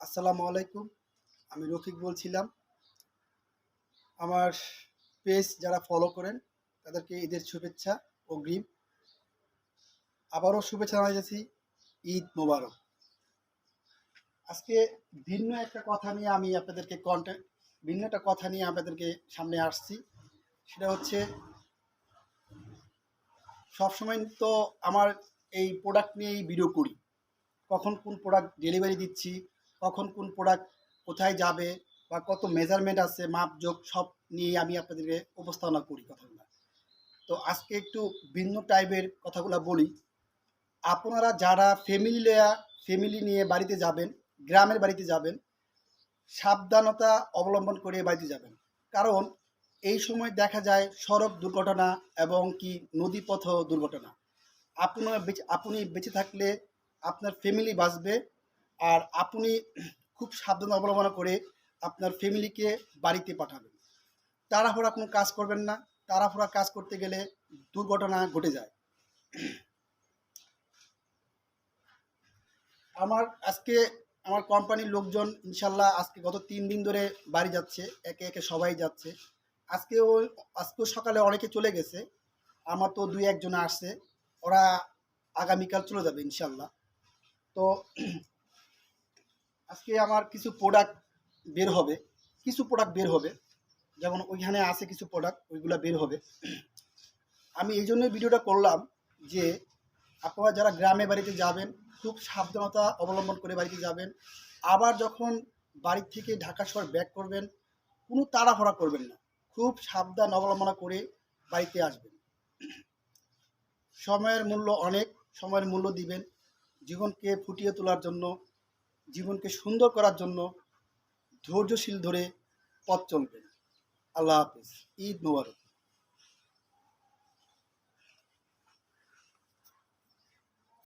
আসসালামু আলাইকুম। আমি রফিক বলছিলাম। আমার পেজ যারা ফলো করেন তাদেরকে ঈদের শুভেচ্ছা অগ্রিম। আবারও শুভেচ্ছা জানাইতেছি। ঈদ মোবারক। আজকে ভিন্ন একটা কথা নিয়ে আমি আপনাদেরকে ভিন্ন একটা কথা নিয়ে আপনাদেরকে সামনে আসছি। সেটা হচ্ছে সবসময় তো আমার এই প্রোডাক্ট নিয়েই ভিডিও করি। কখন কোন প্রোডাক্ট ডেলিভারি দিচ্ছি, কখন কোন প্রোডাক্ট কোথায় যাবে বা কত মেজারমেন্ট আছে, মাপজোক সব নিয়ে আমি আপনাদেরকে উপস্থাপনা করি কথাগুলো। তো আজকে একটু ভিন্ন টাইপের কথাগুলো বলি। আপনারা যারা ফ্যামিলি নিয়ে বাড়িতে যাবেন, গ্রামের বাড়িতে যাবেন, সাবধানতা অবলম্বন করে বাড়িতে যাবেন। কারণ এই সময় দেখা যায় সড়ক দুর্ঘটনা এবং কি নদীপথ দুর্ঘটনা। আপনি বেঁচে থাকলে আপনার ফ্যামিলি বাঁচবে। আর আপনি খুব সাবধান অবলম্বন করে আপনার ফ্যামিলিকে বাড়িতে পাঠাবেন। তাড়াহুড়া কোনো কাজ করবেন না। তাড়াহুড়া কাজ করতে গেলে দুর্ঘটনা ঘটে যায়। আমার আজকে আমার কোম্পানির লোকজন ইনশাল্লাহ আজকে গত 3 দিন ধরে বাড়ি যাচ্ছে, একে একে সবাই যাচ্ছে। আজকেও আজকেও সকালে অনেকে চলে গেছে। আমার তো 2-1 জন আসছে। ওরা আগামীকাল চলে যাবে ইনশাল্লাহ। তো আজকে আমার কিছু প্রোডাক্ট বের হবে। যেমন ওইখানে আছে কিছু প্রোডাক্ট, ওইগুলো বের হবে। আমি এই জন্যই ভিডিওটা করলাম যে আপনারা যারা গ্রামে বাড়িতে যাবেন খুব সাবধানতা অবলম্বন করে বাড়িতে যাবেন। আবার যখন বাড়ি থেকে ঢাকা শহর ব্যাক করবেন, কোনো তাড়াহুড়া করবেন না। খুব সাবধান অবলম্বন করে বাড়িতে আসবেন। সময়ের মূল্য অনেক, সময়ের মূল্য দিবেন। জীবনকে ফুটিয়ে তোলার জন্য, জীবনকে সুন্দর করার জন্য ধৈর্যশীল ধরে পথ চলবেন। আল্লাহ হাফেজ। ঈদ মোবারক।